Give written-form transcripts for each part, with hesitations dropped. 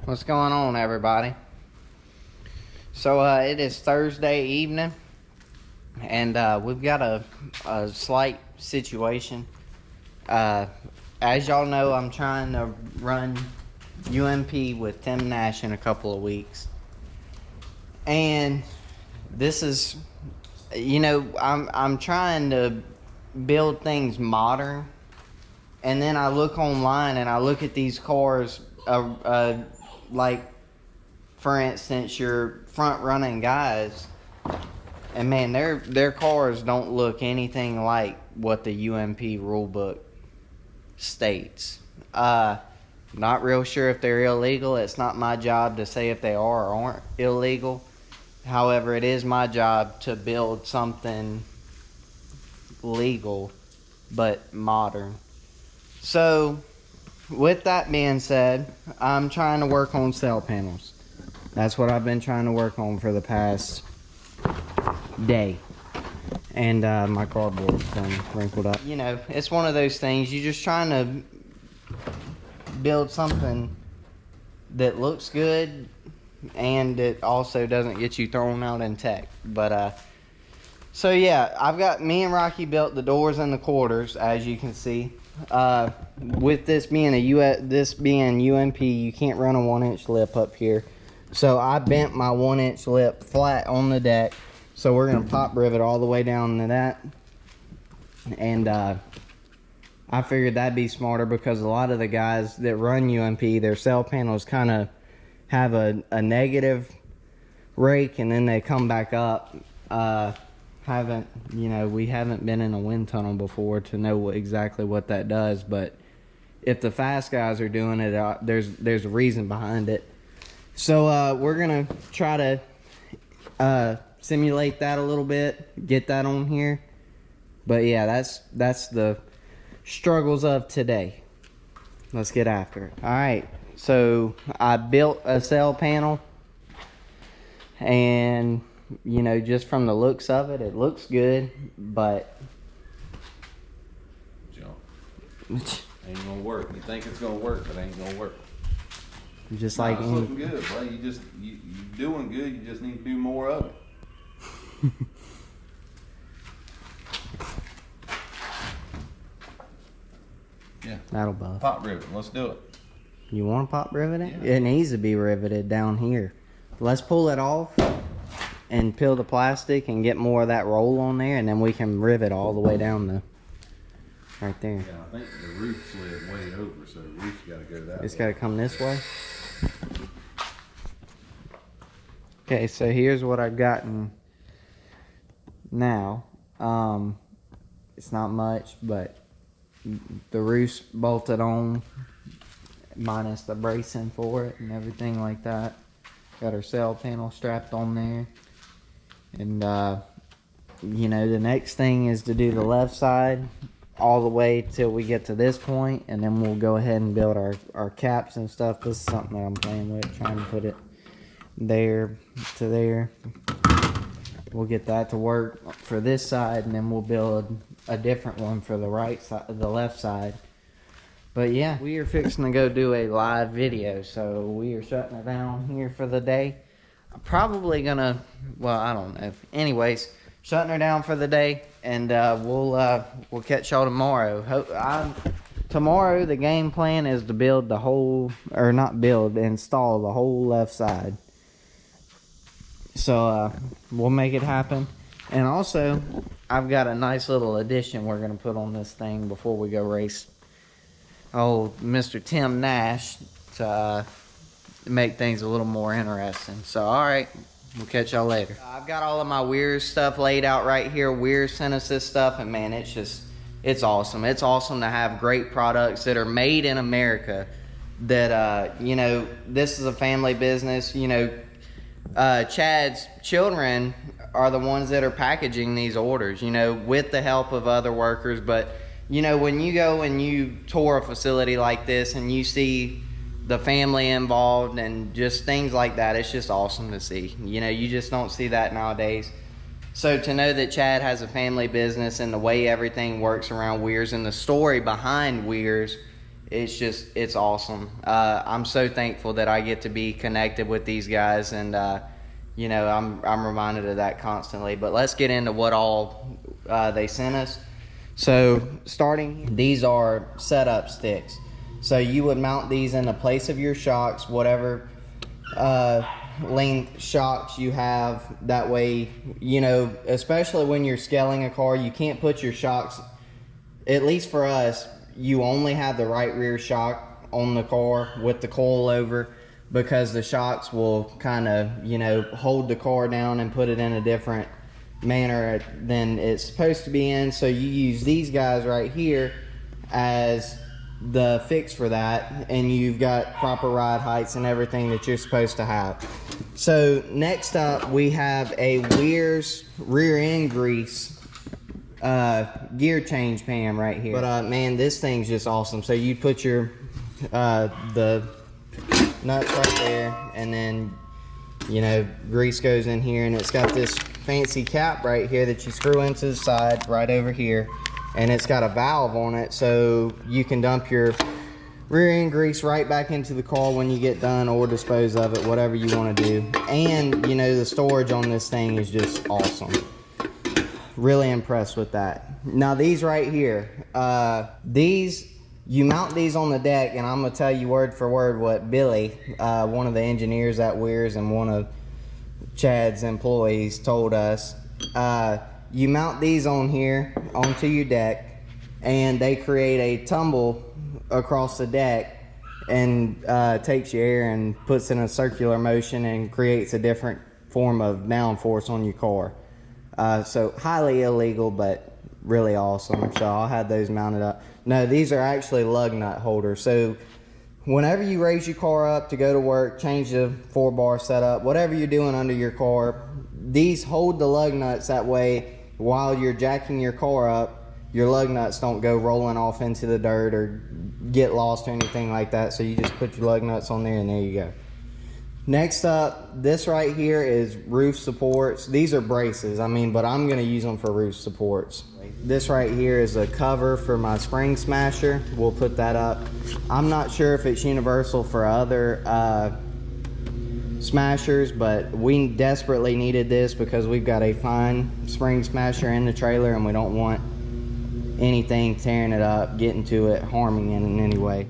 What's going on, everybody? So it is Thursday evening, and we've got a slight situation. As y'all know, I'm trying to run UMP with Tim Nash in a couple of weeks, and this is, I'm trying to build things modern, and then I look online and I look at these cars, like, for instance, your front running guys, and man, their cars don't look anything like what the UMP rulebook states. Not real sure if they're illegal. It's not my job to say if they are or aren't illegal. However, it is my job to build something legal but modern. So, with that being said, I'm trying to work on cell panels. That's what I've been trying to work on for the past day. And my cardboard's been wrinkled up. You know, it's one of those things, you're just trying to build something that looks good and it also doesn't get you thrown out in tech. But so yeah, I've got, me and Rocky built the doors and the quarters, as you can see. With this being UMP, you can't run a 1-inch lip up here. So I bent my 1-inch lip flat on the deck. So we're gonna pop rivet all the way down to that. And I figured that'd be smarter because a lot of the guys that run UMP, their cell panels kind of have a negative rake and then they come back up. We haven't been in a wind tunnel before to know exactly what that does, but if the fast guys are doing it, there's a reason behind it. So we're gonna try to simulate that a little bit, get that on here. But yeah, that's the struggles of today. Let's get after it. All right, so I built a cell panel, and just from the looks of it, it looks good, but ain't gonna work. You think it's gonna work, but ain't gonna work. Just no, like it's looking good, bro. You doing good. You just need to do more of it. Yeah, that'll buff. Pop rivet. Let's do it. You want to pop rivet it? Yeah. It needs to be riveted down here. Let's pull it off and peel the plastic and get more of that roll on there, and then we can rivet all the way down right there. Yeah, I think the roof slid way over, so the roof's got to go that way. It's got to come this way. Okay, so here's what I've gotten now. It's not much, but the roof's bolted on, minus the bracing for it and everything like that. Got our cell panel strapped on there. And, the next thing is to do the left side all the way till we get to this point, and then we'll go ahead and build our caps and stuff. This is something that I'm playing with, trying to put it there to there. We'll get that to work for this side, and then we'll build a different one for the right side, the left side. But yeah, we are fixing to go do a live video, so we are shutting it down here for the day. I'm probably gonna, well, I don't know. Anyways, shutting her down for the day, and we'll catch y'all tomorrow. Tomorrow the game plan is to build the whole, or not build, install the whole left side. So we'll make it happen. And also, I've got a nice little addition we're gonna put on this thing before we go race Mr. Tim Nash to make things a little more interesting. So alright, we'll catch y'all later. I've got all of my Weirs stuff laid out right here. Weirs sent us this stuff, and man, it's awesome. It's awesome to have great products that are made in America, that this is a family business. Chad's children are the ones that are packaging these orders, with the help of other workers. But when you go and you tour a facility like this and you see the family involved and just things like that, it's just awesome to see. You just don't see that nowadays. So to know that Chad has a family business and the way everything works around Weirs and the story behind Weirs it's awesome. I'm so thankful that I get to be connected with these guys, and you know, I'm reminded of that constantly. But let's get into what all they sent us. So starting, these are setup sticks. So you would mount these in the place of your shocks, whatever length shocks you have. That way, you know, especially when you're scaling a car, you can't put your shocks, at least for us, you only have the right rear shock on the car with the coil over, because the shocks will kind of, you know, hold the car down and put it in a different manner than it's supposed to be in. So you use these guys right here as the fix for that, and you've got proper ride heights and everything that you're supposed to have. So next up, we have a Weirs rear end grease gear change pan right here. But man, this thing's just awesome. So you put your the nuts right there, and then, you know, grease goes in here, and it's got this fancy cap right here that you screw into the side right over here, and it's got a valve on it, so you can dump your rear end grease right back into the car when you get done, or dispose of it, whatever you want to do. And you know, the storage on this thing is just awesome. Really impressed with that. Now these right here, you mount these on the deck, and I'm gonna tell you word for word what Billy, one of the engineers at Weirs and one of Chad's employees, told us. You mount these on here onto your deck, and they create a tumble across the deck, and takes your air and puts in a circular motion and creates a different form of downforce on your car. So highly illegal, but really awesome. So I'll have those mounted up. No, these are actually lug nut holders. So whenever you raise your car up to go to work, change the 4-bar setup, whatever you're doing under your car, these hold the lug nuts. That way, while you're jacking your car up, your lug nuts don't go rolling off into the dirt or get lost or anything like that. So you just put your lug nuts on there, and there you go. Next up, this right here is roof supports. These are braces, I mean, but I'm gonna use them for roof supports. This right here is a cover for my spring smasher. We'll put that up. I'm not sure if it's universal for other smashers, but we desperately needed this because we've got a fine spring smasher in the trailer, and we don't want anything tearing it up, getting to it, harming it in any way.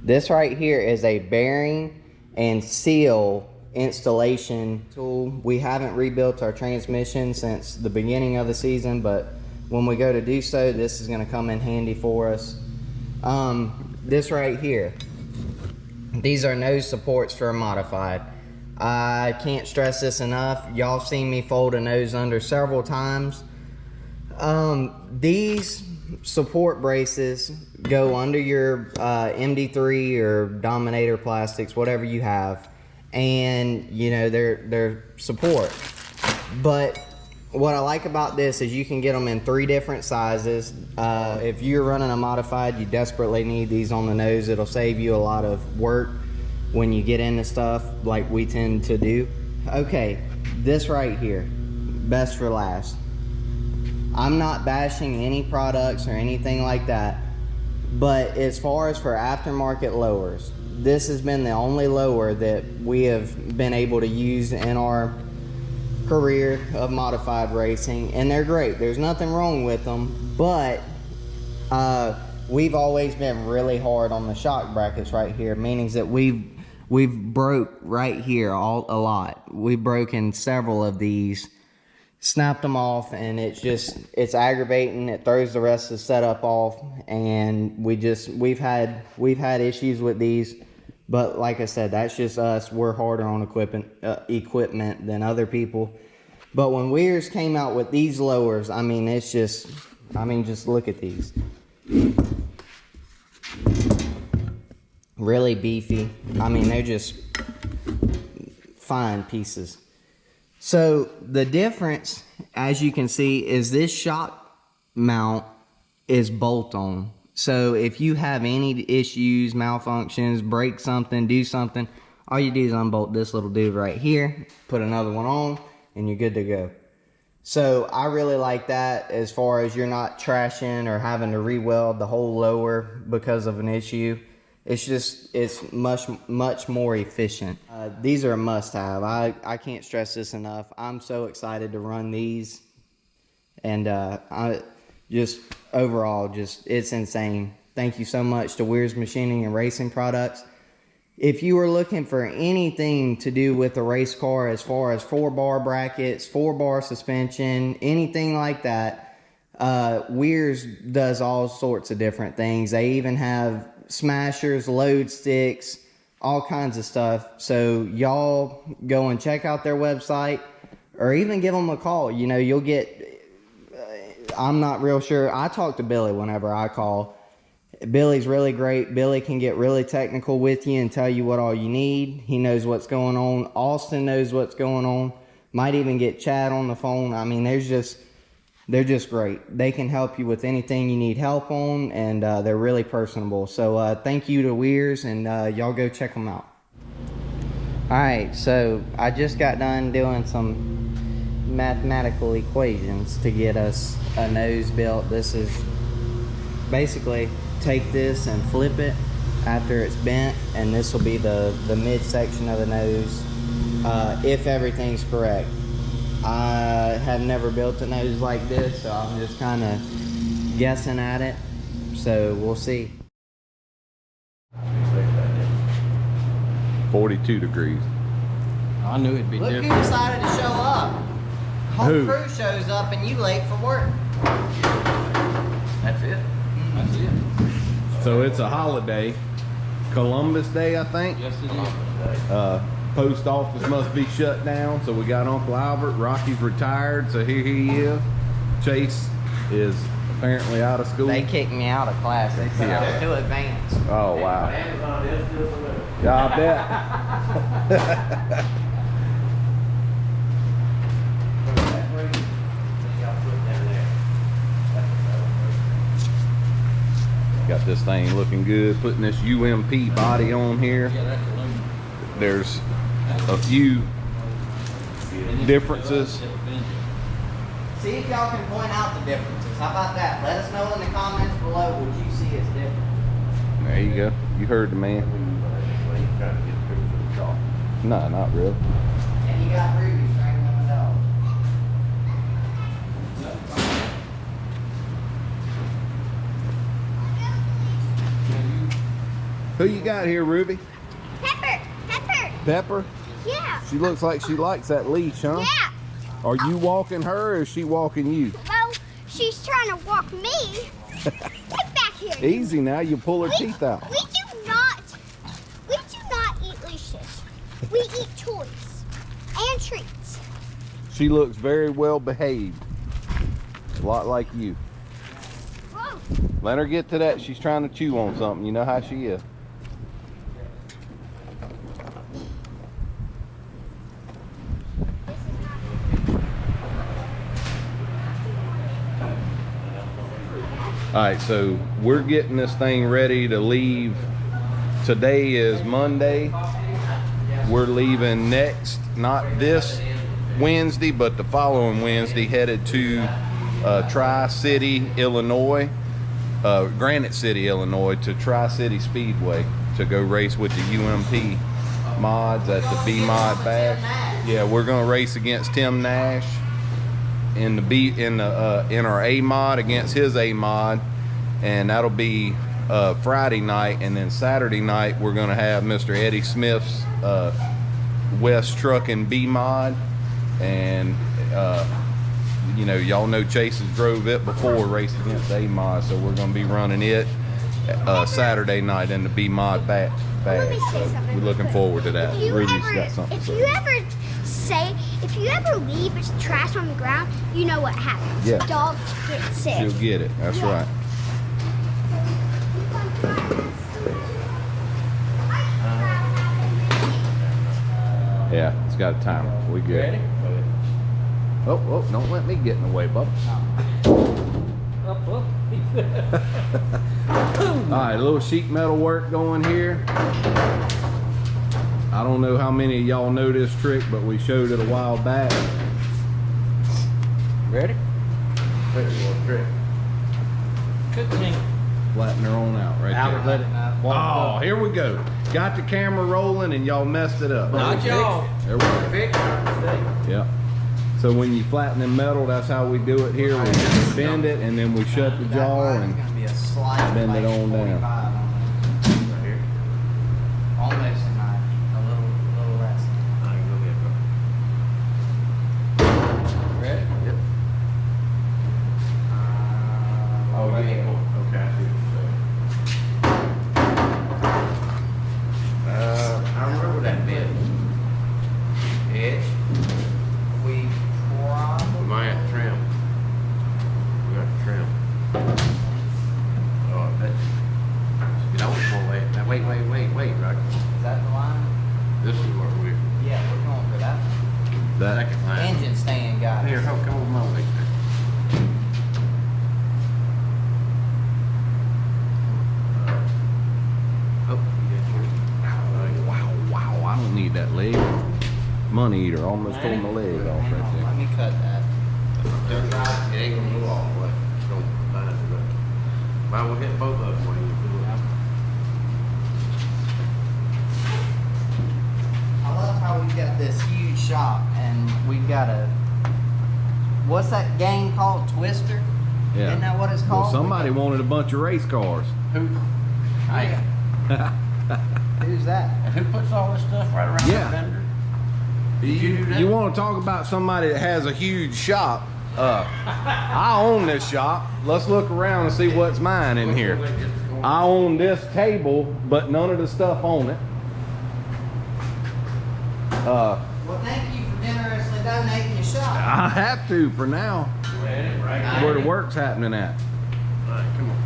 This right here is a bearing and seal installation tool. We haven't rebuilt our transmission since the beginning of the season, but when we go to do so, this is going to come in handy for us. This right here, these are nose supports for a modified. I can't stress this enough. Y'all seen me fold a nose under several times. These support braces go under your MD3 or Dominator plastics, whatever you have, and you know, they're support. But what I like about this is you can get them in 3 different sizes. If you're running a modified, you desperately need these on the nose. It'll save you a lot of work when you get into stuff like we tend to do. Okay, this right here, best for last. I'm not bashing any products or anything like that, but as far as for aftermarket lowers, this has been the only lower that we have been able to use in our career of modified racing, and they're great. There's nothing wrong with them, but we've always been really hard on the shock brackets right here, meaning that we've broke right here a lot. We've broken several of these, snapped them off, and it's aggravating. It throws the rest of the setup off, and we've had issues with these. But like I said, that's just us. We're harder on equipment than other people. But when Weirs came out with these lowers, I mean, just look at these. Really beefy. I mean, they're just fine pieces. So the difference, as you can see, is this shock mount is bolt on. So if you have any issues, malfunctions, break something, do something, all you do is unbolt this little dude right here, put another one on, and you're good to go. So I really like that, as far as you're not trashing or having to re-weld the whole lower because of an issue. it's much more efficient. These are a must-have. I can't stress this enough. I'm so excited to run these, and I just overall it's insane. Thank you so much to Weirs Machining and Racing Products. If you are looking for anything to do with a race car, as far as 4-bar brackets, 4-bar suspension, anything like that, Weirs does all sorts of different things. They even have smashers, load sticks, all kinds of stuff. So y'all go and check out their website, or even give them a call. You know, you'll get, I'm not real sure. I talk to Billy whenever I call. Billy's really great. Billy can get really technical with you and tell you what all you need. He knows what's going on. Austin knows what's going on. Might even get Chad on the phone. I mean, they're just great. They can help you with anything you need help on, and they're really personable. So thank you to Weirs, and y'all go check them out. Alright, so I just got done doing some mathematical equations to get us a nose built. This is basically take this and flip it after it's bent, and this will be the midsection of the nose, if everything's correct. I have never built a nose like this, so I'm just kind of guessing at it. So we'll see. 42 degrees. I knew it'd be Look different. who decided to show up. Whole Who? crew shows up and you late for work. That's it. That's it. So it's a holiday. Columbus Day, I think. Yes, it is. Post office must be shut down, so we got Uncle Albert. Rocky's retired, so here he is. Chase is apparently out of school. They kicked me out of class. They said I was too advanced. Oh, wow. Yeah, I bet. Got this thing looking good, putting this UMP body on here. Yeah, that's aluminum. There's a few differences. See if y'all can point out the differences. How about that? Let us know in the comments below what you see as different. There you go. You heard the man. No, not really. And you got Ruby strangling the dog. Who you got here, Ruby? Pepper! Pepper! Pepper? Yeah! She looks like she likes that leash, huh? Yeah! Are you walking her or is she walking you? Well, she's trying to walk me. Get back here! Easy now, you pull her teeth out. We do not eat leashes. We eat toys and treats. She looks very well behaved. A lot like you. Whoa! Let her get to that. She's trying to chew on something. You know how she is. All right, so we're getting this thing ready to leave. Today is Monday. We're leaving not this Wednesday, but the following Wednesday, headed to Tri-City, Illinois, Granite City, Illinois, to Tri-City Speedway to go race with the UMP mods at the B-Mod Bash. Yeah, we're gonna race against Tim Nash in our A mod against his A mod, and that'll be Friday night. And then Saturday night we're gonna have Mr. Eddie Smith's West Trucking B mod, and you know, y'all know Chase has drove it before, racing against A mod, so we're gonna be running it Saturday night in the B mod bash. Let me say So something we're looking forward to that. Ruby's got something to say. If you ever leave trash on the ground, you know what happens. Yeah. Dogs get sick. She'll get it. That's Yeah. right. Yeah, it's got a timer. We good. Ready? Oh, don't let me get in the way, bub. Up, up. All right, a little sheet metal work going here. I don't know how many of y'all know this trick, but we showed it a while back. Ready? Good thing. Flatten her on out right Albert, there. let it Oh, here we go. Got the camera rolling and y'all messed it up. Not y'all. There we go. Yep. So when you flatten the metal, that's how we do it here. We just bend it and then we shut the jaw and gonna be a slight bend it on down. 45 on it. Right here. Almost a 90, a little less. Ready? Yep. Oh, you ain't going. Okay, I see what you're saying. I remember that bit. Edge. We We probably. might have to trim. We got to trim. Oh, that's. You know, wait, right? Is that the line? This is where we. Yeah, we're going for that. That, Second line. Engine stand guy. Here, come over my way. Oh, you got yours. wow, I don't need that leg. Money eater almost tore my leg off Hang right on, there. let me cut that. It ain't gonna move all the way. It's gonna bind it up. Mine will hit both of them when you do it. I love how we've got this huge shop and we've got a, what's that game called? Twister? Yeah. Isn't that what it's Well, called? somebody wanted a bunch of race cars. Who? Hey, Who's that? and who puts all this stuff right around Yeah. the vendor? You want to talk about somebody that has a huge shop? I own this shop. Let's look around and see what's mine in here. I own this table, but none of the stuff on it. Well, thank you for generously donating your shop. I have to for now. Right. Where the work's happening at. Alright, come on.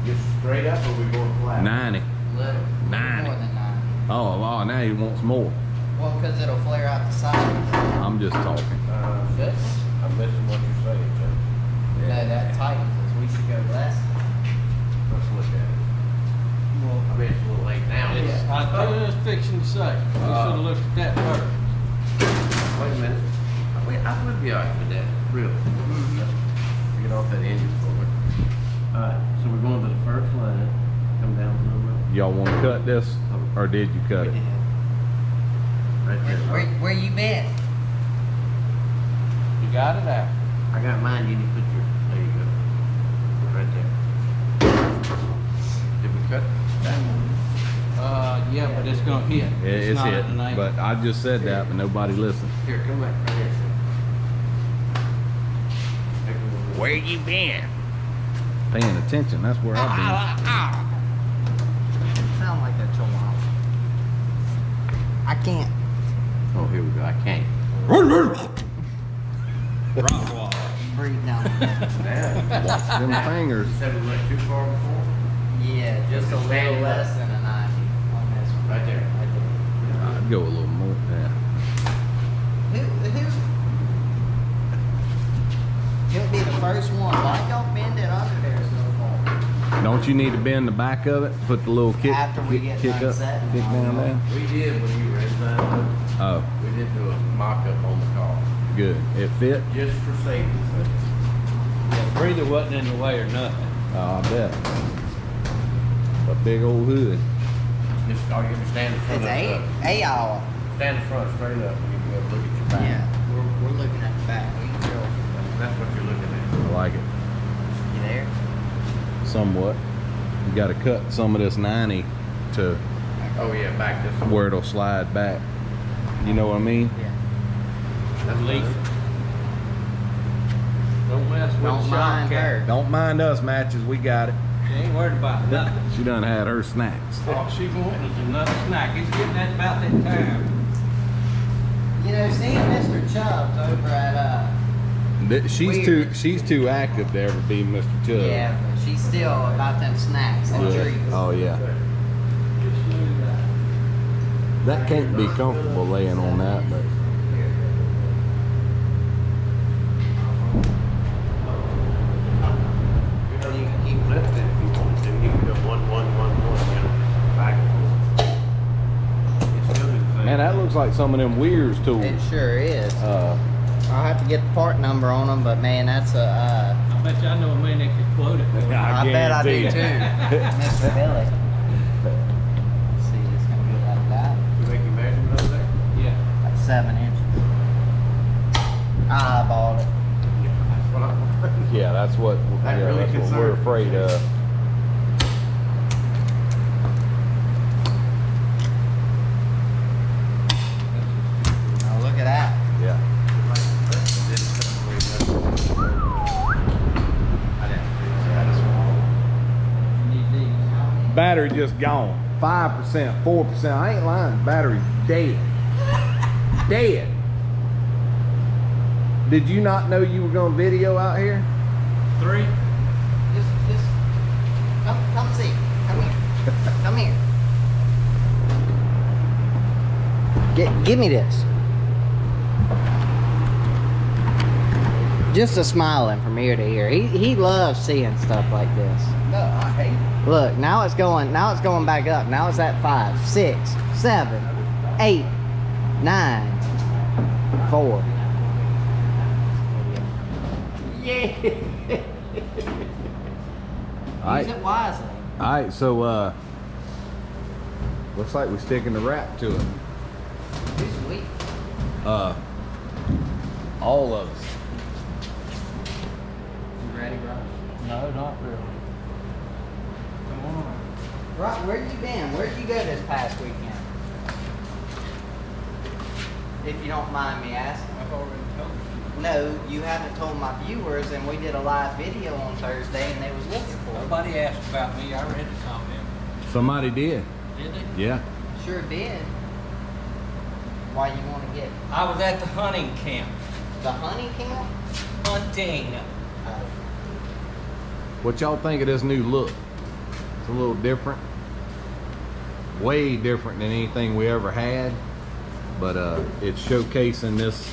Just straight up or we going flat? 90. Little. 90. More than 90. Oh, now he wants more. Well, because it'll flare out the sides. I'm just talking. Good. I'm missing what you're saying, Joe. No, that tightens us. We should go less. Let's look at it. Well, I mean, it's a little late now. Yeah. I was fixing to say, we should have looked at that first. Wait a minute. I would be alright with that, really. Let's get off that engine for me. Alright, so we're going to the first line, come down to the road. Y'all want to cut this, or did you cut it? Right there. Where you been? You got it out. I got mine, you need to put your, there you go. Right there. Did we cut that one? Yeah, but it's gonna hit. It's not it. at an angle. But I just said that, but nobody listened. Here, come back, right here. Where you been? Paying attention. That's where I've been. Sound like a chihuahua. I can't. Oh, here we go, I can't. Breathe down. Now, Watch them fingers. you said we went too far before? Yeah, just a little less than a 90 on this one. Right there. I'd go a little more. Yeah. He'll be the first one. Why y'all bend it under there so far? Don't you need to bend the back of it? Put the little kick, After we get kick done up, setting kick it down on. there. We did when you were inside. Oh, We did do a mock-up on the car, good. It fit. just for safety. The breather wasn't in the way or nothing. Oh, I bet. A big old hood. Just, all you have to stand in front It's of a hour. stand in front straight up and you can be able to look at your back. Yeah, we're looking at the back. We can drill. That's what you're looking at. I like it. You there? Somewhat. You got to cut some of this 90 to Oh yeah, back this way. where it'll slide back. You know what I mean? Yeah. That's Leaf. Don't mess with Don't the mind shop cat. her. Don't mind us, matches. We got it. She ain't worried about nothing. She done had her snacks. All she wanted was another snack. It's getting that about that time. You know, seeing Mr. Chubbs over at She's too active to ever be Mr. Chubb. yeah, but she's still about them snacks and Yeah. treats. Oh yeah. That can't be comfortable laying on that, but You know, you can keep lifting if you want to. You can go 1, 1, 1, 1, you know, back and forth. It's still the same. man, that looks like some of them Weirs tools. It sure is. I'll have to get the part number on them, but man, that's a I bet you I know a man that could quote it. For you. I bet I do too, guarantee it. Mr. Billy. See, it's gonna be like that. You make your measurement over there? Yeah. Like 7 inches. I eyeballed it. That's what I'm. Yeah, that's what, That yeah, really that's what we're concerns me. afraid of. Now look at that. Yeah. You need these. Battery just gone. 5%, 4%. I ain't lying. Battery's dead. Dead. Did you not know you were going to video out here? 3. Just come see. Come here. Come here. Give me this. Just a smiling from ear to ear. He loves seeing stuff like this. No, I hate it. Look, now it's going back up. Now it's at 5, 6, 7, 8, 9, 4. Yeah. Alright. Use it wisely. Alright, so looks like we're sticking the wrap to it. Who's weak? All of us. You ready, bro? No, not really. Come on. Right, where you been? Where'd you go this past weekend? If you don't mind me asking. I've already told you. No, you haven't told my viewers, and we did a live video on Thursday, and they was looking for it. Nobody asked about me. I read the comment. Somebody did. Did they? Yeah. Sure did. Why you want to get I was at the hunting camp. the honey camp? Hunting. What y'all think of this new look? It's a little different. Way different than anything we ever had. But it's showcasing this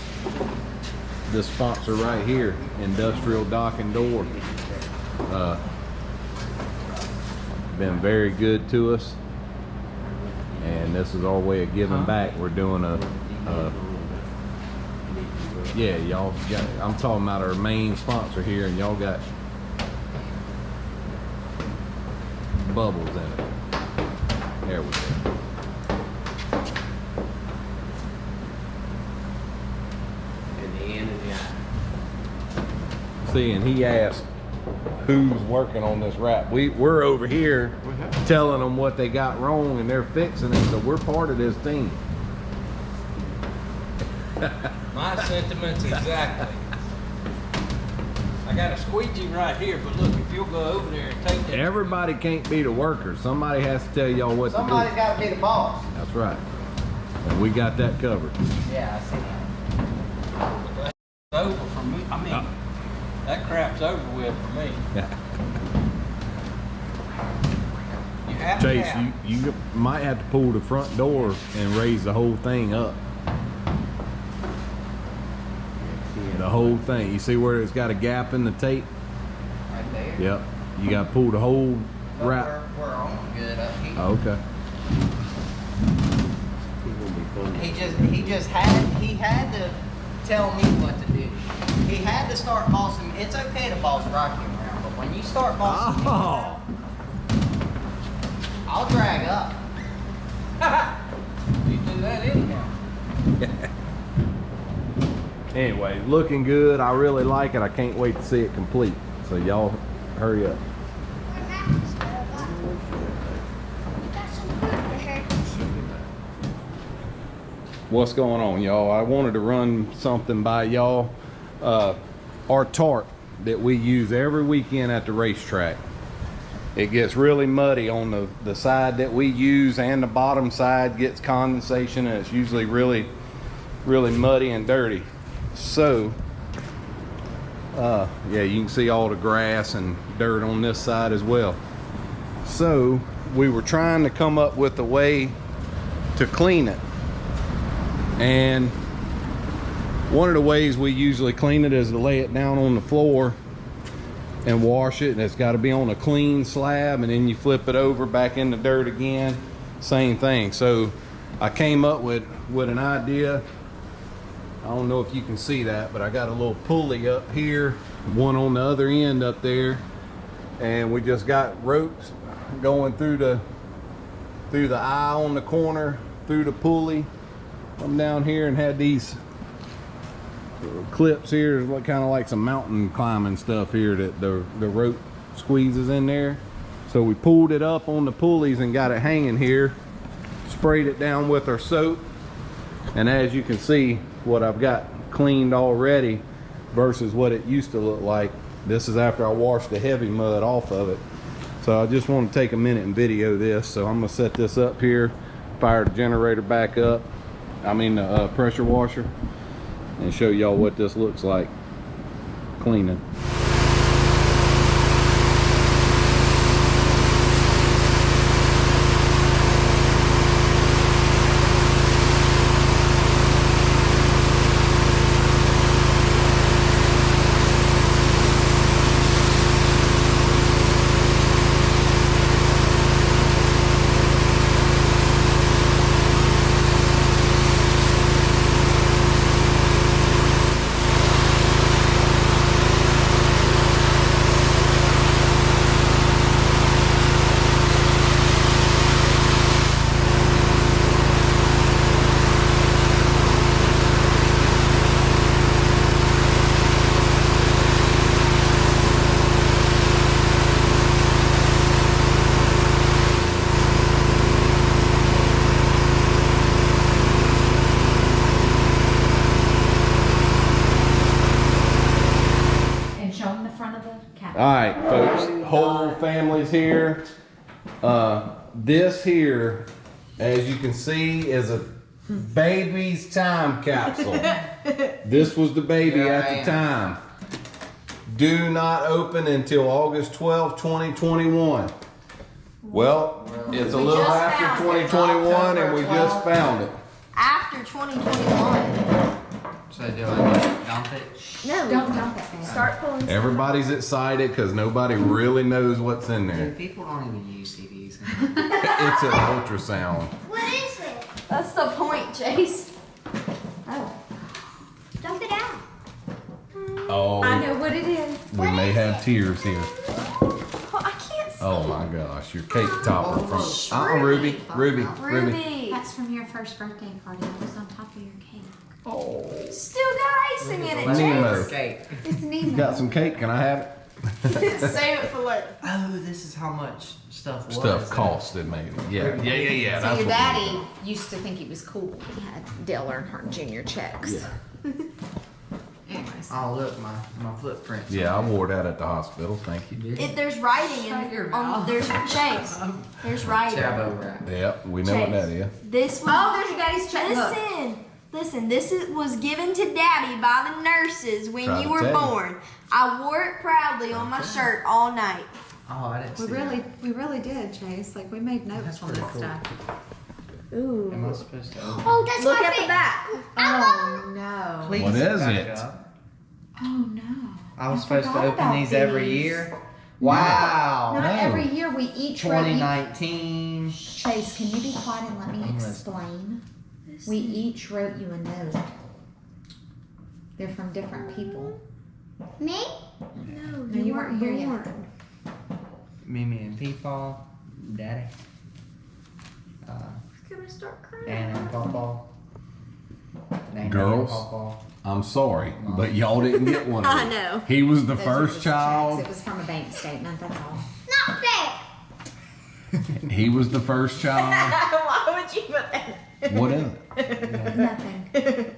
sponsor right here, Industrial Dock and Door. Been very good to us, and this is our way of giving back. We're doing yeah, y'all got, I'm talking about our main sponsor here, and y'all got bubbles in it. There we go. In the end of the eye. See, and he asked who's working on this wrap. We're over here telling them what they got wrong, and they're fixing it, so we're part of this team. My sentiments exactly. I got a squeegee right here, but look, if you'll go over there and take that. Everybody can't be the worker. Somebody has to tell y'all what Somebody's to got to be the boss. do. That's right. And we got that covered. Yeah, I see that. That's over for me. I mean, that crap's over with for me. You have to Chase, have. you might have to pull the front door and raise the whole thing up. The whole thing. You see where it's got a gap in the tape? Right there. Yep. You got to pull the whole But wrap. we're on good up here. Oh, okay. He just had to tell me what to do. He had to start bossing. It's okay to boss Rocky around, but when you start bossing me, Oh. I'll drag up. You do that anyhow. Anyway, looking good. I really like it. I can't wait to see it complete. So y'all hurry up. What's going on, y'all? I wanted to run something by y'all. Our tarp that we use every weekend at the racetrack. It gets really muddy on the side that we use, and the bottom side gets condensation, and it's usually really muddy and dirty. So yeah, you can see all the grass and dirt on this side as well. So we were trying to come up with a way to clean it, and one of the ways we usually clean it is to lay it down on the floor and wash it, and it's got to be on a clean slab, and then you flip it over back in the dirt again, same thing. So I came up with an idea. I don't know if you can see that, but I got a little pulley up here one on the other end up there, and we just got ropes going through the eye on the corner, through the pulley. Come down here and had these clips here, kind of like some mountain climbing stuff here that the rope squeezes in there. So we pulled it up on the pulleys and got it hanging here, sprayed it down with our soap, and as you can see what I've got cleaned already versus what it used to look like. This is after I washed the heavy mud off of it. So I just want to take a minute and video this. So I'm gonna set this up here, fire the generator back up, I mean the pressure washer, and show y'all what this looks like cleaning. Alright folks, whole family's here. This here, as you can see, is a baby's time capsule. This was the baby at the time. Do not open until August 12, 2021. Well, it's a little after 2021 and we just found it. After 2021. So do I dump it? No, Don't dump it, babe. start pulling. Everybody's excited because nobody really knows what's in there. Dude, people don't even use CDs. It's an ultrasound. What is it? That's the point, Chase. Oh, Dump it out. Oh, I know what it is. we may have tears here. Oh, I can't see. Oh my gosh, your cake topper from Ruby. Ruby. That's from your first birthday party. That was on top of your cake. Oh, Still got icing in it, Nemo. Chase. Cake. It's You Nemo. got some cake? Can I have it? Save it for later. Oh, this is how much stuff was. Stuff costed maybe. Yeah. So That's your what we daddy did. used to think it was cool. He had Dale Earnhardt Jr. checks. Yeah. Anyways. Oh, look, my footprints. Yeah, I wore that at the hospital. Thank you. There's writing Shut your in mouth. there's Chase. There's writing. Chabo wrap. Yep, we know what that is. This was Oh, there's your daddy's checkbook. Listen, this was given to Daddy by the nurses when Tried you to were tell you. born. I wore it proudly on my shirt all night. Oh, I didn't see We really did, Chase. Like, we made notes That's on pretty this cool. stuff. Ooh. that. Am I supposed to open? Oh, that's Look my at the big- back. Oh, no. Please What is back it? up. Oh, no. I was I supposed to forgot open about these every these. year. Wow. Not No. every year. We each wrote each. 2019. Chase, can you be quiet and let me I'm listening. explain? We each wrote you a note. They're from different people. Me? No, you weren't here yet. Mimi and Peepaw. Daddy. I'm gonna start crying. Anna and Pawpaw. Nana Girls. and Pawpaw. I'm sorry, but y'all didn't get one of I them. know. He was the Those are first just child. checks. It was from a bank statement, that's all. Not fair. He was the first child. Why would you put that? What is it? Nothing.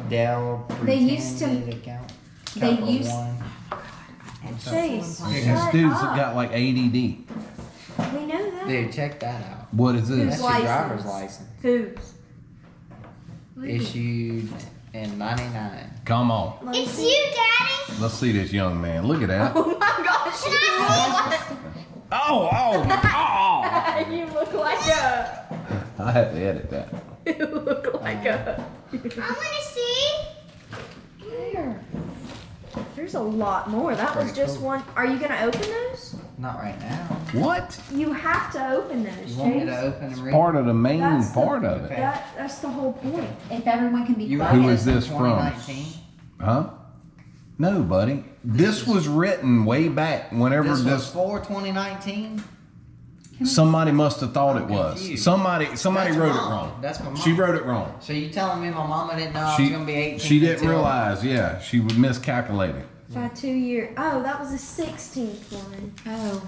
Dell They used to- pretended account. they Capital used- One. That's Chase. so important. This Shut dude's up. got like ADD. We know that. Dude, check that out. What is That's this? your license? driver's license. Whose? Issued in 99. Come on. It's you, Daddy. Let's see this young man. Look at that. Oh my gosh. Can I see? Oh. You look like a. I had to edit that. You look like a. I want to see. There. There's a lot more. That was Pretty just cool. one. Are you gonna open those? Not right now. What? You have to open those, You want me to Chase. open and read? Part of the main That's the- part of it. That's the whole point. If everyone can be You quiet. Who wrote is this from? 2019? Huh? No, buddy. This was written way back whenever This was this. for 2019. Somebody must have thought it I'm was. confused. Somebody That's wrote it mom. wrong. That's my mom. She wrote it wrong. So you telling me my mama didn't know I She was gonna be 18? she didn't until- realize. Yeah, she would miscalculate it. By 2 years. Oh, that was the 16th one. Oh.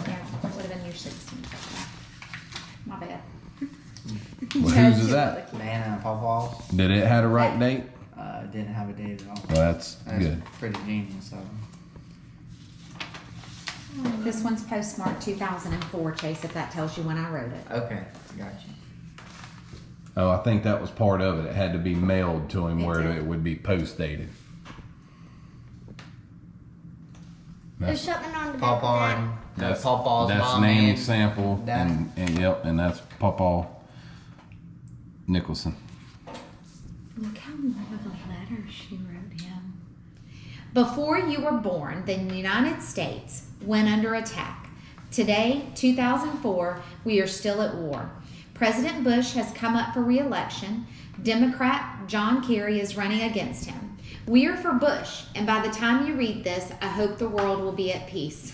Yeah, that would have been your 16th. My bad. Well, whose is that? Nana and Pawpaw's. Did it have the right date? Didn't have a date at all. Well, that's That's good. pretty genius of them. This one's postmarked 2004, Chase, if that tells you when I wrote it. Okay, got you. Oh, I think that was part of it. It had to be mailed to him It where did. it would be post dated. There's something on the back of Pawpaw that. and That's Pawpaw's that's mom Nanny's and sample, Dad. and yep, and that's Pawpaw Nicholson. Look how long of a letter she wrote him. Before you were born, the United States went under attack. Today, 2004, we are still at war. President Bush has come up for re-election. Democrat John Kerry is running against him. We are for Bush, and by the time you read this, I hope the world will be at peace.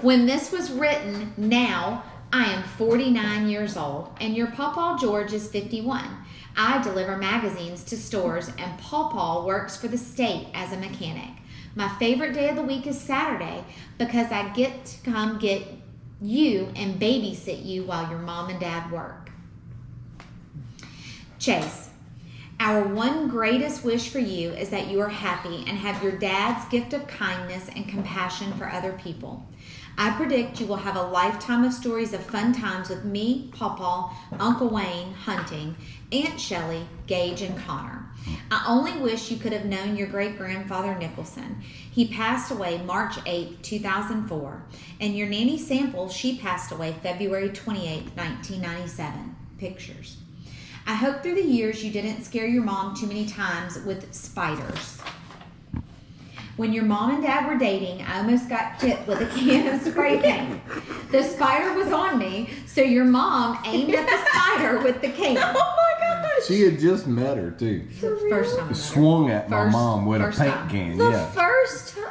When this was written, now I am 49 years old, and your Pawpaw George is 51. I deliver magazines to stores, and Pawpaw works for the state as a mechanic. My favorite day of the week is Saturday because I get to come get you and babysit you while your mom and dad work. Chase, our one greatest wish for you is that you are happy and have your dad's gift of kindness and compassion for other people. I predict you will have a lifetime of stories of fun times with me, Pawpaw, Uncle Wayne, hunting, Aunt Shelley, Gage, and Connor. I only wish you could have known your great-grandfather Nicholson. He passed away March 8, 2004, and your Nanny Sample, she passed away February 28, 1997. Pictures. I hope through the years you didn't scare your mom too many times with spiders. When your mom and dad were dating, I almost got hit with a can of spray paint. The spider was on me, so your mom aimed at the spider with the can. Oh my gosh! She had just met her too. The first time I met her. Swung at my First- mom with a first paint time. can. The Yeah. first time.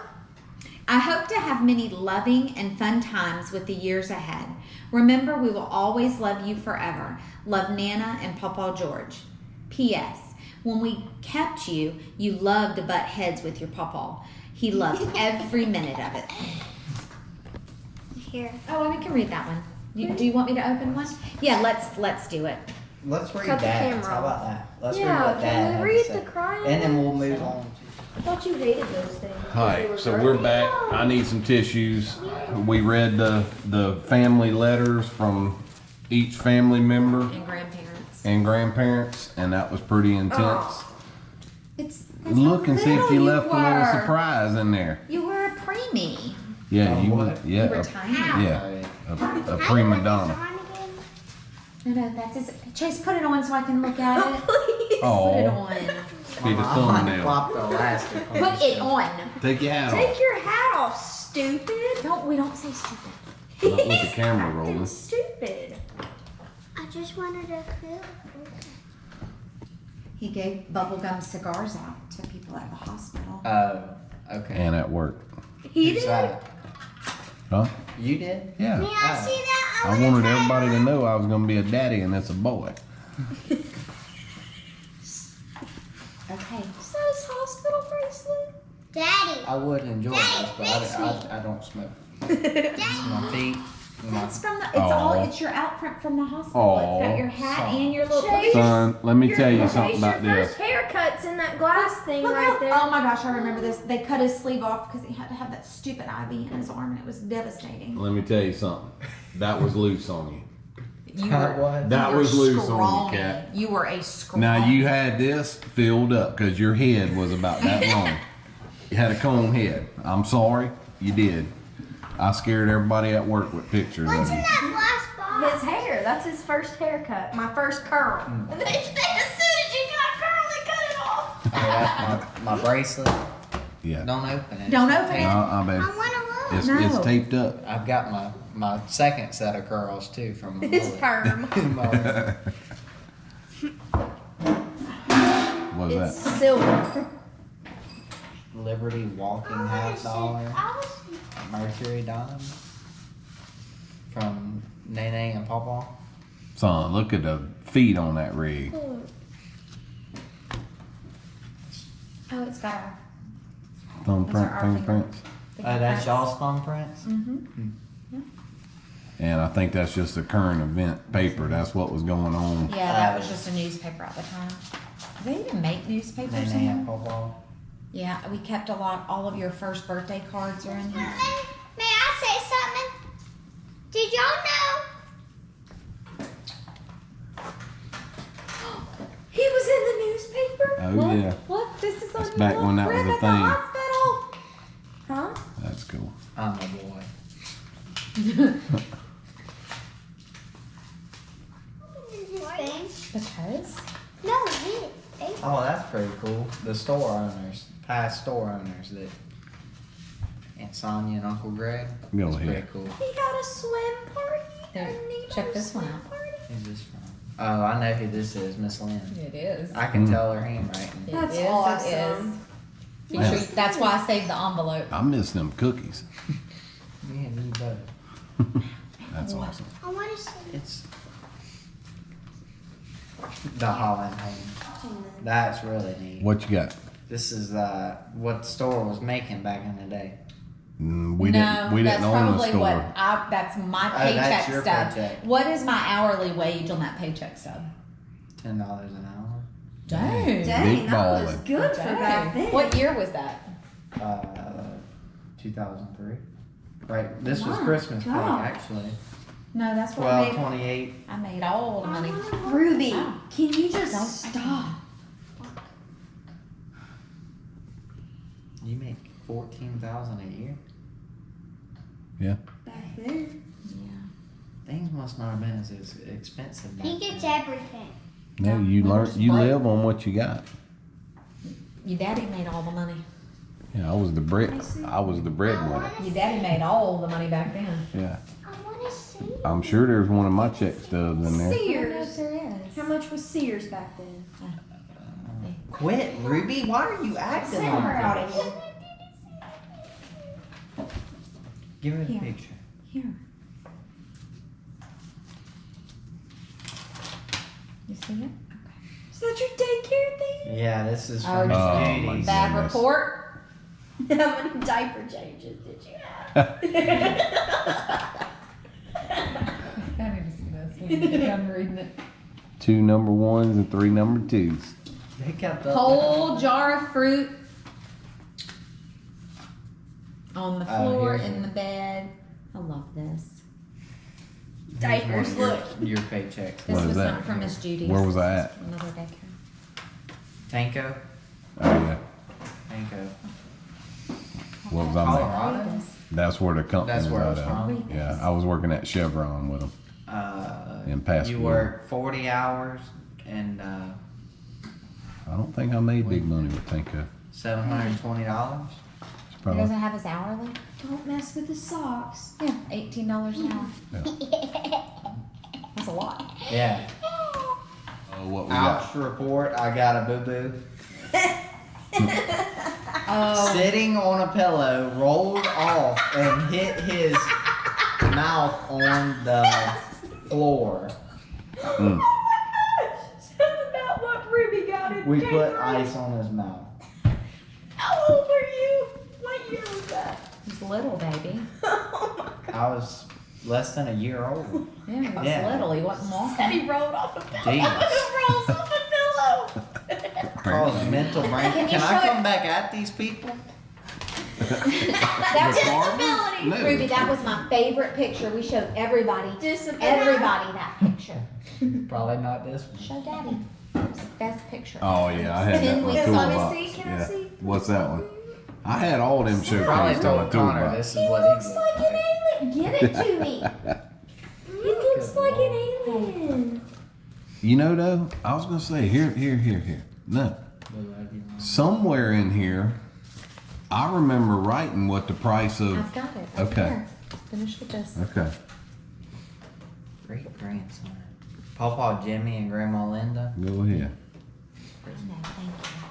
I hope to have many loving and fun times with the years ahead. Remember, we will always love you forever. Love, Nana and Pawpaw George. P.S. When we kept you, you loved to butt heads with your Pawpaw. He loved every minute of it. Here. Oh, we can read that one. Do you want me to open one? Yeah, let's do it. Let's read Cut the Dad's. camera How off. about that? Let's Yeah, read what can Dad we had to read say. the crying And then we'll ones? move on. I thought you hated those things. All They right, were so gross. we're back. I need some tissues. We read the family letters from each family member And grandparents. and grandparents, and that was pretty intense. It's Look and see if you left a little were. surprise in there. You were a preemie. Yeah, you what? was. Yeah, You were tiny. a prima donna. No, that's his. Chase, put it on so I can look at it. Please. Put it Oh, on. be the thumbnail. Flop the elastic on Put the it show. on. Take your hat Take off. your hat off, stupid. We don't say stupid. Look with the camera rolling. Stupid. I just wanted to feel. He gave bubblegum cigars out to people at the hospital. Okay. And at work. He Who's did. that? Huh? You did? Yeah. May I see that? I wanted everybody to know I was gonna be a daddy and it's a boy. Okay. Says hospital bracelet. Daddy. I would enjoy this, but I don't smoke. It's my feet. That's from the. It's all. Aw. It's your outfit from the hospital. It's got your hat Aw. and your little. Chase. Son, let me tell you something Your about this. first haircut's in that glass thing Look right how, there. oh my gosh, I remember this. They cut his sleeve off because he had to have that stupid IV in his arm, and it was devastating. Let me tell you something. That was loose on you. You That were. was? That you were was loose on scrawny. you, Cat. You were a scrawny. Now you had this filled up because your head was about that long. You had a comb head. I'm sorry, you did. I scared everybody at work with pictures What's of in you. that glass box? His hair. That's his first haircut. My first curl. Mm. And they said as soon as you got curl, they cut it off. Oh, that's my bracelet. Yeah. Don't open it. Don't open it. Baby. I want to look. It's No. taped up. I've got my second set of curls too from my His mullet. perm. Mullet. What was It's that? silver. Liberty walking $50. Mercury dime. From Nene and Pawpaw. Son, look at the feet on that rig. Oh, it's got our Thumbprint, our fingerprints. That's y'all's thumbprints? Mm-hmm. And I think that's just a current event paper. That's what was going on. Yeah, that was just a newspaper at the time. Do they even make newspapers Nene and anymore? Pawpaw. Yeah, we kept a lot. All of your first birthday cards are in here. May I say something? Did y'all know? He was in the newspaper? Oh, Look, yeah. Look, this is That's on back when that was a at the thing. hospital. Huh? That's cool. I'm a boy. Because No, he. Oh, that's pretty cool. The store owners, past store owners that Aunt Sonia and Uncle Greg. Go That's ahead. pretty cool. He got a swim party. There, check this one out. Who's this from? Oh, I know who this is, Miss Lynn. It is. I can tell her handwriting. That's It is, awesome. It is. Be sure that's why I saved the envelope. I miss them cookies. Me and you both. That's awesome. I want to see. It's the Holland home. That's really neat. What you got? This is what the store was making back in the day. We didn't that's own the probably store. what that's my Oh, paycheck that's your stub. paycheck. What is my hourly wage on that paycheck stub? $10 an hour. Dang. Dang, Big that was ballin'. good for back then. What year was that? 2003. Right. This was My Christmas pay God. actually. No, that's what I 12, made. 28. I made all the money. Ruby, Oh. can you just Don't stop? You make 14,000 a year. Back then. Yeah. Things must not have been as expensive back He gets then. everything. No, No, you we learn. just You broke. live on what you got. Your daddy made all the money. Yeah, I was the breadwinner. Your daddy made all the money back then. Yeah, I want to see. I'm sure there's one of my check stubs in there. Sears. There is. How much was Sears back then? Quit, Ruby. Why are you acting Send her out like of this? here. Give me the Here. picture. Here. You see it? Is that your daycare thing? Yeah, this is Oh, from Oh, my Judy's. Bad goodness. report. How many diaper changes did you have? I need to see this. When you get done reading it. 2 number 1s and 3 number 2s. They kept up. Whole jar of fruit on the Oh, floor here's in one. the bed. I love this. Diapers, Here's one look. of your paycheck. This What was is that? not from Miss Judy's. Where was I at? Another daycare. Tanko. Oh yeah, Tanko. what was I making? Colorado. That's where the company That's was where it out was of. from. Yeah, I was working at Chevron with them. In Pass You Rd. work 40 hours and I don't think I made big money with Tinko. $720. It's He probably, doesn't have his hourly? Don't mess with the socks. Yeah, $18 an hour. yeah. That's a lot. Yeah. Oh, what we got? Ouch report. I got a boo boo. Oh, Sitting on a pillow, rolled off and hit his mouth on the floor. Mm. Something about what Ruby got in We K put three. ice on his mouth. How old were you? What year was that? he's little, baby. Oh my god. I was less than a year old. Yeah, he was Yeah. little. He wasn't Said walking. he rolled off a pillow. Jeez. Rolls off a pillow. Cause mental brain. Can you Can I show come back at these people? That's Disability. No. Ruby, that was my favorite picture. We showed everybody that picture. Probably not this one. Show Daddy. It was the best picture. Oh yeah, I had that 10 one weeks. Let me toolbox. see, can I Yeah. see? What's that one? I had all them Probably showcases on told the Connor toolbox. this He is what looks he like an alien. Give it to me. He looks like an alien. You know though, I was gonna say here. No, somewhere in here, I remember writing what the price of. I've got it. Okay. Here. Finish with this. Okay. Great grandson. Pawpaw Jimmy and Grandma Linda. Go ahead. No, thank you.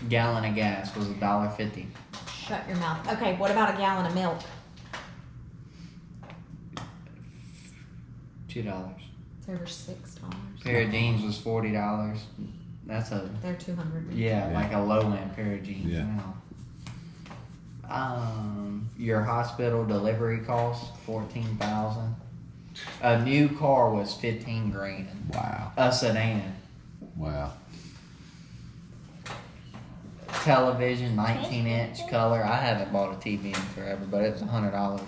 Gallon of gas was $1.50. Shut your mouth. Okay, what about a gallon of milk? $2. They were $6. Pair of jeans was $40. That's a They're 200. yeah, like a low end pair of jeans. Yeah. Your hospital delivery cost $14,000. A new car was $15,000. Wow. A sedan. Wow. Television, 19-inch color. I haven't bought a TV in forever, but it was $100.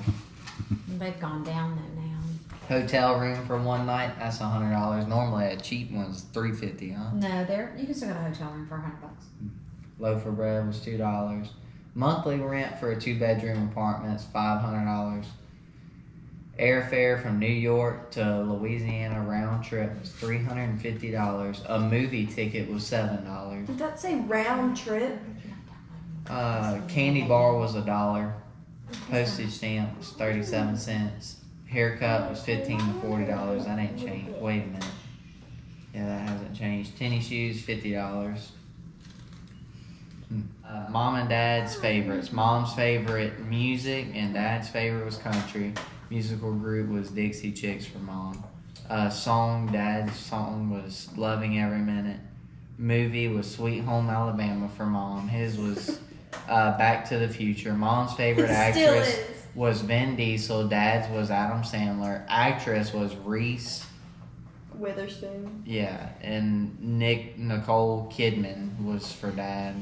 They've gone down though now. Hotel room for one night, that's $100. Normally a cheap one's $350, huh? No, you can still get a hotel room for $100. Loaf of bread was $2. Monthly rent for a 2-bedroom apartment is $500. Airfare from New York to Louisiana round trip was $350. A movie ticket was $7. Did that say round trip? Candy bar was $1. Postage stamp was 37 cents. Haircut was $15 to $40. That ain't changed. Wait a minute. Yeah, that hasn't changed. Tennis shoes, $50. Mom and Dad's favorites. Mom's favorite music and Dad's favorite was country. Musical group was Dixie Chicks for Mom. Song, Dad's song was Loving Every Minute. Movie was Sweet Home Alabama for Mom. His was Back to the Future. Mom's favorite Still actress is. was Vin Diesel. Dad's was Adam Sandler. Actress was Reese. Witherspoon. Yeah, and Nicole Kidman was for Dad.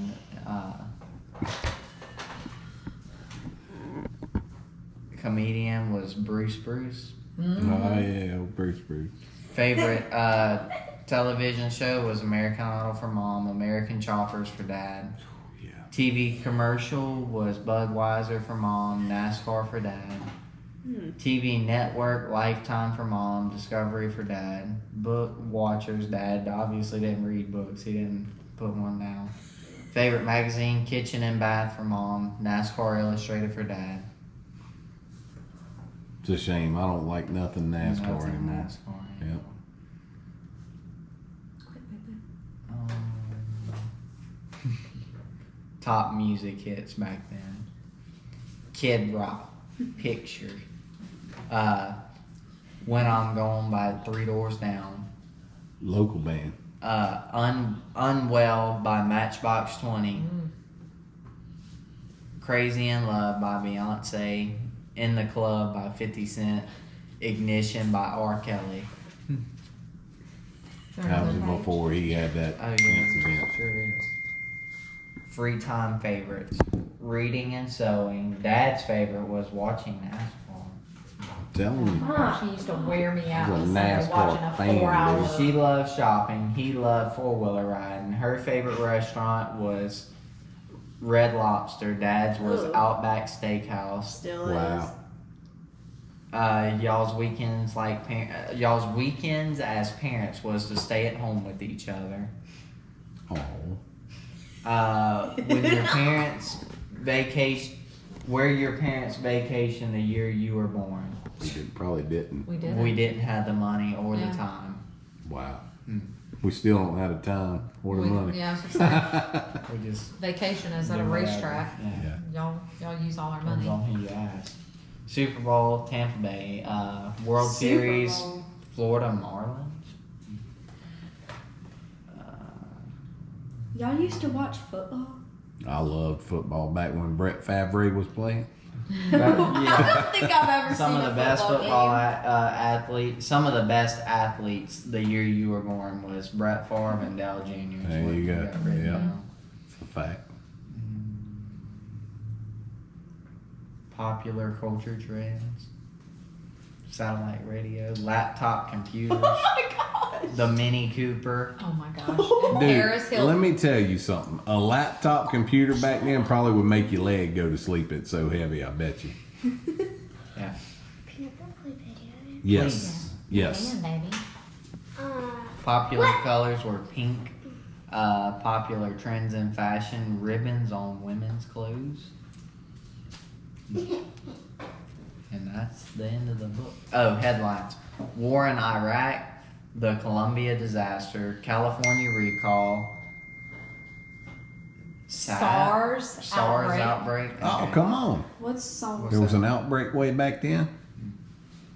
Comedian was Bruce. Oh yeah, old Bruce. Favorite television show was American Idol for Mom. American Choppers for Dad. Yeah. TV commercial was Budweiser for Mom. NASCAR for Dad. TV network Lifetime for Mom. Discovery for Dad. Book watchers. Dad obviously didn't read books. He didn't put one down. Favorite magazine Kitchen and Bath for Mom. NASCAR Illustrated for Dad. It's a shame. I don't like nothing NASCAR Nothing anymore. NASCAR. Yep. Top music hits back then. Kid Rock. Picture. When I'm Gone by 3 Doors Down. Local band. Unwell by Matchbox 20. Crazy in Love by Beyonce. In the Club by 50 Cent. Ignition by R. Kelly. That was before he had that Oh yeah, incident. sure is. Free time favorites. Reading and sewing. Dad's favorite was watching NASCAR. Telling you. She used to wear me out He's a on Sunday NASCAR watching a fan, 4-hour. dude. She loved shopping. He loved 4-wheeler riding. Her favorite restaurant was Red Lobster. Dad's was Ooh. Outback Steakhouse. Still Wow. Y'all's weekends as parents was to stay at home with each other. Oh. When your parents vacation, where your parents vacation the year you were born. Probably didn't. We did. We didn't have the money or Yeah. the time. Wow. We still don't have the time or the money. Yeah, I was gonna say, We just vacation is at a do whatever. racetrack. Yeah. Y'all use all our Depends money. on who you ask. Super Bowl, Tampa Bay, World Super Series, Bowl. Florida Marlins. Y'all used to watch football? I loved football back when Brett Favre was playing. Yeah. I don't think I've ever Some seen of the a best football football game. athletes, some of the best athletes the year you were born was Brett Favre and Dale Jr. is There what you go. got written Yeah. down. It's a fact. Popular culture trends, satellite radio, laptop computers, Oh my gosh. the Mini Cooper. Oh my gosh. And Paris Dude, Hilton. let me tell you something. A laptop computer back then probably would make your leg go to sleep. It's so heavy, I bet you. Yeah. Can I play video? Yes. Yes. Man, baby. Popular colors were pink. Popular trends in fashion, ribbons on women's clothes. And that's the end of the book. Oh, headlines. War in Iraq, the Columbia disaster, California recall, SARS outbreak. Oh, Okay. come on. What's SARS? There was an outbreak way back then?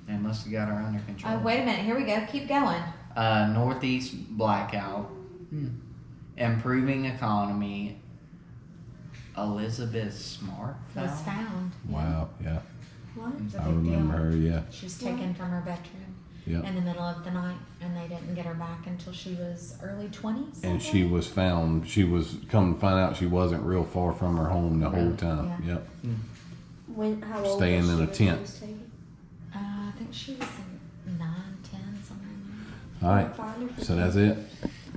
They must have got her under control. Oh, wait a minute. Here we go. Keep going. Northeast blackout. Improving economy. Elizabeth Smart Was found. Wow, yeah. What? It's a I big remember deal. her, yeah. She was taken from her bedroom Yeah. in the middle of the night, and they didn't get her back until she was early 20s. And she was found, she was, come to find out she wasn't real far from her home the whole time. Yeah. Yep. How old Staying was in she a when she tent. was taken? I think she was in 9, 10, somewhere in there. All right. Find her. So that's it.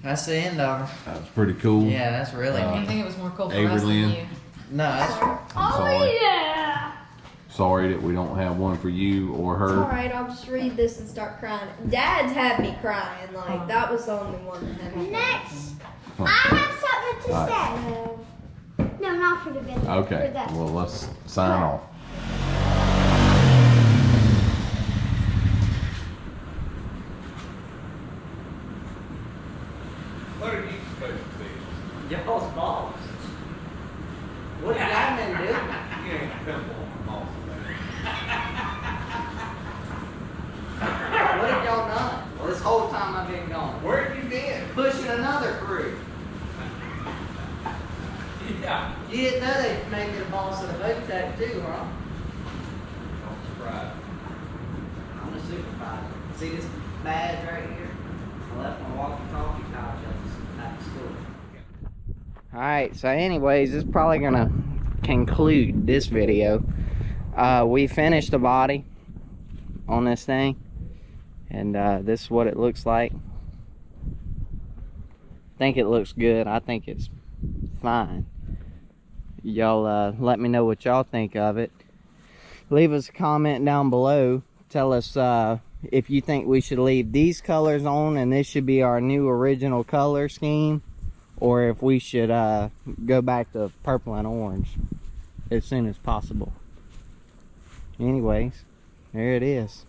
That's the end of her. That was pretty cool. Yeah, that's really I neat. think it was more cool for Avery us than Lynn. you. No, that's I'm sorry. Oh, yeah. Sorry that we don't have one for you or It's her. alright, I'll just read this and start crying. Dad's had me crying, like, that was the only one that had me crying. Next, I have something to All say. No, not for the video. For Okay. that. Well, let's sign off. What are you supposed to be? y'all's boss. What did I been doing? You ain't pimple on the boss. What have y'all done? Well, this whole time I've been gone. Where have you been? Pushing another crew. Yeah. You didn't know they made me the boss of the boat tech too, huh? Don't surprise. I'm the supervisor. See this badge right here? I left my walkie-talkie pouch at the school. Alright, so anyways, this is probably gonna conclude this video. We finished the body on this thing, and this is what it looks like. I think it looks good. I think it's fine. Y'all let me know what y'all think of it. Leave us a comment down below. Tell us if you think we should leave these colors on and this should be our new original color scheme, or if we should go back to purple and orange as soon as possible. Anyways, there it is.